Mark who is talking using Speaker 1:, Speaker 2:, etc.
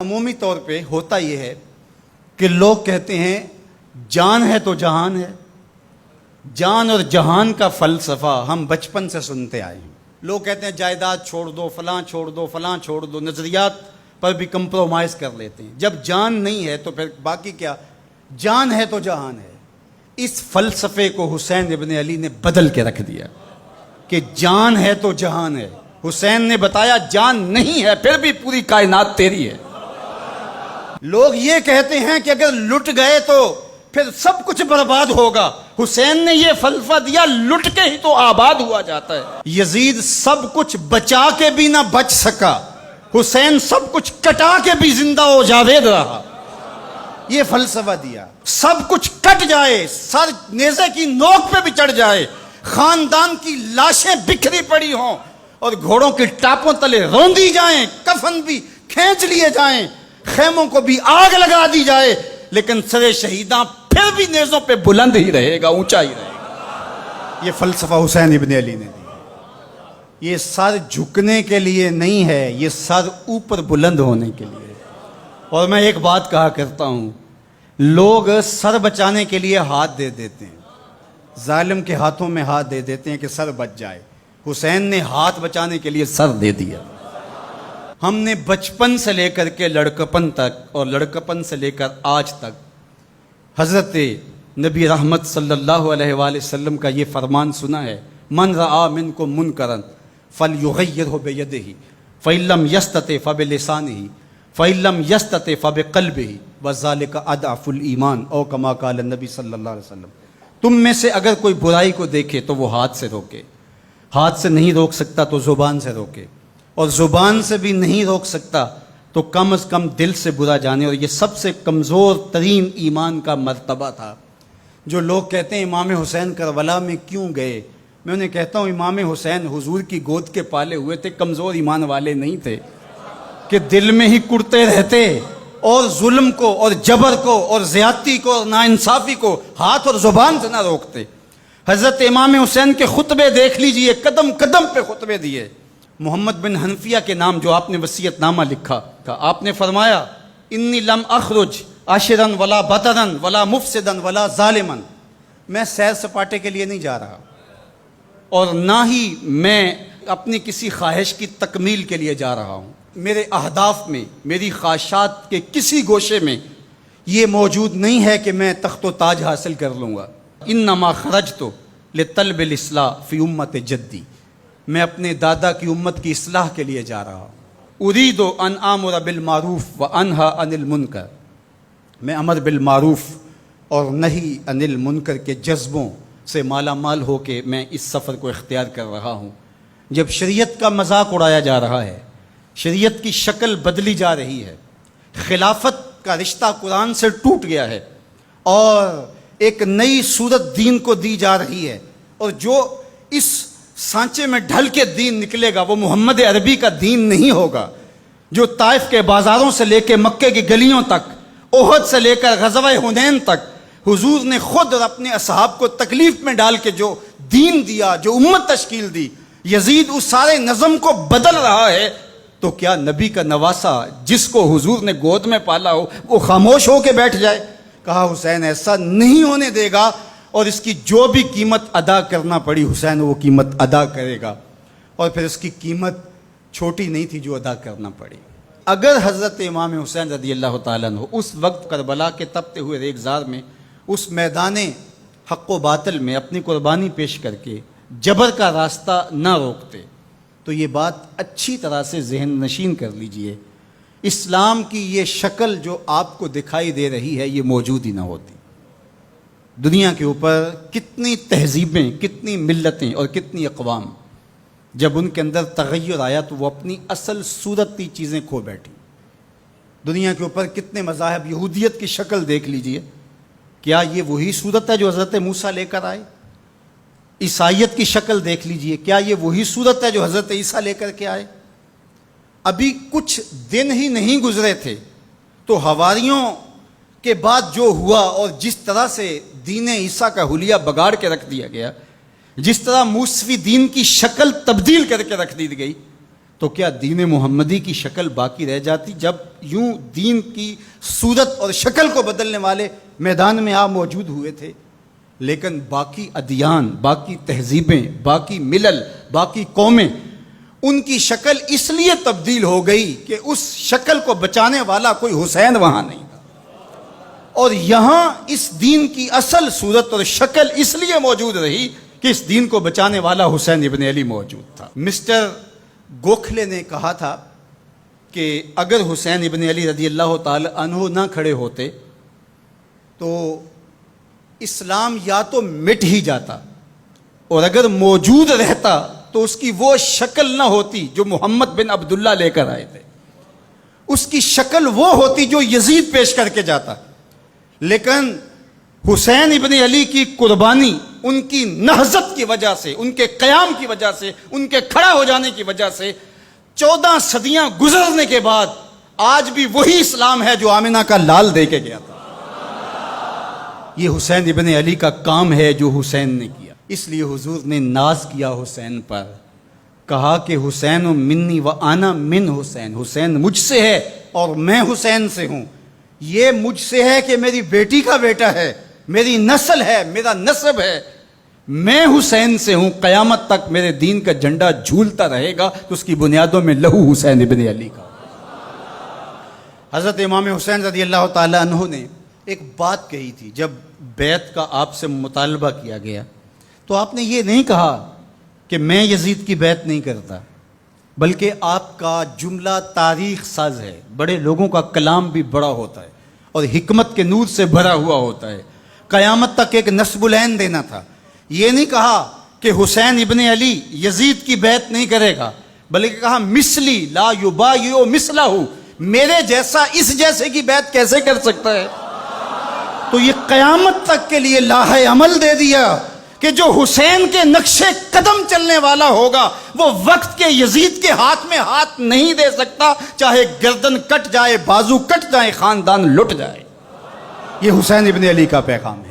Speaker 1: عمومی طور پہ ہوتا یہ ہے کہ لوگ کہتے ہیں جان ہے تو جہان ہے. جان اور جہان کا فلسفہ ہم بچپن سے سنتے آئے ہیں. لوگ کہتے ہیں جائیداد چھوڑ دو، فلاں چھوڑ دو، فلاں چھوڑ دو، نظریات پر بھی کمپرومائز کر لیتے ہیں. جب جان نہیں ہے تو پھر باقی کیا؟ جان ہے تو جہان ہے. اس فلسفے کو حسین ابن علی نے بدل کے رکھ دیا کہ جان ہے تو جہان ہے. حسین نے بتایا جان نہیں ہے پھر بھی پوری کائنات تیری ہے. لوگ یہ کہتے ہیں کہ اگر لٹ گئے تو پھر سب کچھ برباد ہوگا. حسین نے یہ فلسفہ دیا لٹ کے ہی تو آباد ہوا جاتا ہے. یزید سب کچھ بچا کے بھی نہ بچ سکا، حسین سب کچھ کٹا کے بھی زندہ و جاوید رہا. یہ فلسفہ دیا سب کچھ کٹ جائے، سر نیزے کی نوک پہ بھی چڑھ جائے، خاندان کی لاشیں بکھری پڑی ہوں اور گھوڑوں کی ٹاپوں تلے روندی جائیں، کفن بھی کھینچ لیے جائیں، خیموں کو بھی آگ لگا دی جائے، لیکن سر شہیداں پھر بھی نیزوں پہ بلند ہی رہے گا، اونچا ہی رہے گا. یہ فلسفہ حسین ابن علی نے دیا. یہ سر جھکنے کے لیے نہیں ہے، یہ سر اوپر بلند ہونے کے لیے. اور میں ایک بات کہا کرتا ہوں، لوگ سر بچانے کے لیے ہاتھ دے دیتے ہیں، ظالم کے ہاتھوں میں ہاتھ دے دیتے ہیں کہ سر بچ جائے. حسین نے ہاتھ بچانے کے لیے سر دے دیا. ہم نے بچپن سے لے کر کے لڑکپن تک اور لڑکپن سے لے کر آج تک حضرت نبی رحمت صلی اللہ علیہ وآلہ وسلم کا یہ فرمان سنا ہے، من رآ منکم منکرا فلیغیرہ بیدہ فإن لم یستطع فبلسانہ فإن لم یستطع فبقلبہ وذلک اضعف الایمان او کما قال النبی صلی اللہ علیہ وسلم. تم میں سے اگر کوئی برائی کو دیکھے تو وہ ہاتھ سے روکے، ہاتھ سے نہیں روک سکتا تو زبان سے روکے، اور زبان سے بھی نہیں روک سکتا تو کم از کم دل سے برا جانے. اور یہ سب سے کمزور ترین ایمان کا مرتبہ تھا. جو لوگ کہتے ہیں امام حسین کربلا میں کیوں گئے، میں انہیں کہتا ہوں امام حسین حضور کی گود کے پالے ہوئے تھے، کمزور ایمان والے نہیں تھے کہ دل میں ہی کڑتے رہتے اور ظلم کو اور جبر کو اور زیادتی کو اور ناانصافی کو ہاتھ اور زبان سے نہ روکتے. حضرت امام حسین کے خطبے دیکھ لیجئے، قدم قدم پہ خطبے دیے. محمد بن حنفیہ کے نام جو آپ نے وصیت نامہ لکھا تھا، آپ نے فرمایا انی لم اخرج عاشرا ولا بطرا ولا مفسدا ولا ظالما. میں سیر سپاٹے کے لیے نہیں جا رہا اور نہ ہی میں اپنی کسی خواہش کی تکمیل کے لیے جا رہا ہوں. میرے اہداف میں، میری خواہشات کے کسی گوشے میں یہ موجود نہیں ہے کہ میں تخت و تاج حاصل کر لوں گا. انما خرجت لطلب الاصلاح فی امت جدی. میں اپنے دادا کی امت کی اصلاح کے لیے جا رہا ہوں. ارید ان آمر بالمعروف وانہی عن المنکر. میں امر بالمعروف اور نہی عن المنکر کے جذبوں سے مالا مال ہو کے میں اس سفر کو اختیار کر رہا ہوں. جب شریعت کا مذاق اڑایا جا رہا ہے، شریعت کی شکل بدلی جا رہی ہے، خلافت کا رشتہ قرآن سے ٹوٹ گیا ہے اور ایک نئی صورت دین کو دی جا رہی ہے، اور جو اس سانچے میں ڈھل کے دین نکلے گا وہ محمد عربی کا دین نہیں ہوگا جو طائف کے بازاروں سے لے کے مکے کی گلیوں تک، احد سے لے کر غزوہ حنین تک حضور نے خود اور اپنے اصحاب کو تکلیف میں ڈال کے جو دین دیا، جو امت تشکیل دی. یزید اس سارے نظم کو بدل رہا ہے، تو کیا نبی کا نواسا جس کو حضور نے گود میں پالا ہو وہ خاموش ہو کے بیٹھ جائے؟ کہا حسین ایسا نہیں ہونے دے گا، اور اس کی جو بھی قیمت ادا کرنا پڑی حسین وہ قیمت ادا کرے گا. اور پھر اس کی قیمت چھوٹی نہیں تھی جو ادا کرنا پڑی. اگر حضرت امام حسین رضی اللہ تعالیٰ عنہ اس وقت کربلا کے تپتے ہوئے ریگزار میں اس میدان حق و باطل میں اپنی قربانی پیش کر کے جبر کا راستہ نہ روکتے تو یہ بات اچھی طرح سے ذہن نشین کر لیجئے، اسلام کی یہ شکل جو آپ کو دکھائی دے رہی ہے یہ موجود ہی نہ ہوتی. دنیا کے اوپر کتنی تہذیبیں، کتنی ملتیں اور کتنی اقوام جب ان کے اندر تغیر آیا تو وہ اپنی اصل صورتی چیزیں کھو بیٹھی. دنیا کے اوپر کتنے مذاہب، یہودیت کی شکل دیکھ لیجئے، کیا یہ وہی صورت ہے جو حضرت موسیٰ لے کر آئے؟ عیسائیت کی شکل دیکھ لیجئے، کیا یہ وہی صورت ہے جو حضرت عیسیٰ لے کر کے آئے؟ ابھی کچھ دن ہی نہیں گزرے تھے تو حواریوں کے بعد جو ہوا اور جس طرح سے دین عیسیٰ کا حلیہ بگاڑ کے رکھ دیا گیا، جس طرح موسوی دین کی شکل تبدیل کر کے رکھ دی گئی، تو کیا دین محمدی کی شکل باقی رہ جاتی؟ جب یوں دین کی صورت اور شکل کو بدلنے والے میدان میں آپ موجود ہوئے تھے، لیکن باقی ادیان، باقی تہذیبیں، باقی ملل، باقی قومیں، ان کی شکل اس لیے تبدیل ہو گئی کہ اس شکل کو بچانے والا کوئی حسین وہاں نہیں تھا، اور یہاں اس دین کی اصل صورت اور شکل اس لیے موجود رہی کہ اس دین کو بچانے والا حسین ابن علی موجود تھا۔ مسٹر گوکھلے نے کہا تھا کہ اگر حسین ابن علی رضی اللہ تعالی عنہ نہ کھڑے ہوتے تو اسلام یا تو مٹ ہی جاتا، اور اگر موجود رہتا تو اس کی وہ شکل نہ ہوتی جو محمد بن عبداللہ لے کر آئے تھے، اس کی شکل وہ ہوتی جو یزید پیش کر کے جاتا۔ لیکن حسین ابن علی کی قربانی، ان کی نہضت کی وجہ سے، ان کے قیام کی وجہ سے، ان کے کھڑا ہو جانے کی وجہ سے 14 صدیاں گزرنے کے بعد آج بھی وہی اسلام ہے جو آمنہ کا لال دے کے گیا تھا۔ یہ حسین ابن علی کا کام ہے جو حسین نے کیا۔ اس لیے حضور نے ناز کیا حسین پر، کہا کہ حسین منی و انا من حسین، حسین مجھ سے ہے اور میں حسین سے ہوں۔ یہ مجھ سے ہے کہ میری بیٹی کا بیٹا ہے، میری نسل ہے، میرا نسب ہے، میں حسین سے ہوں، قیامت تک میرے دین کا جھنڈا جھولتا رہے گا، تو اس کی بنیادوں میں لہو حسین ابن علی کا۔ حضرت امام حسین رضی اللہ تعالی عنہ نے ایک بات کہی تھی جب بیعت کا آپ سے مطالبہ کیا گیا، تو آپ نے یہ نہیں کہا کہ میں یزید کی بیعت نہیں کرتا، بلکہ آپ کا جملہ تاریخ ساز ہے، بڑے لوگوں کا کلام بھی بڑا ہوتا ہے اور حکمت کے نور سے بھرا ہوا ہوتا ہے، قیامت تک ایک نسب العین دینا تھا۔ یہ نہیں کہا کہ حسین ابن علی یزید کی بیعت نہیں کرے گا، بلکہ کہا مثلی لا یبایع مثلہ، میرے جیسا اس جیسے کی بیعت کیسے کر سکتا ہے؟ تو یہ قیامت تک کے لیے لاہ عمل دے دیا کہ جو حسین کے نقشے قدم چلنے والا ہوگا وہ وقت کے یزید کے ہاتھ میں ہاتھ نہیں دے سکتا، چاہے گردن کٹ جائے، بازو کٹ جائے، خاندان لٹ جائے۔ یہ حسین ابن علی کا پیغام ہے۔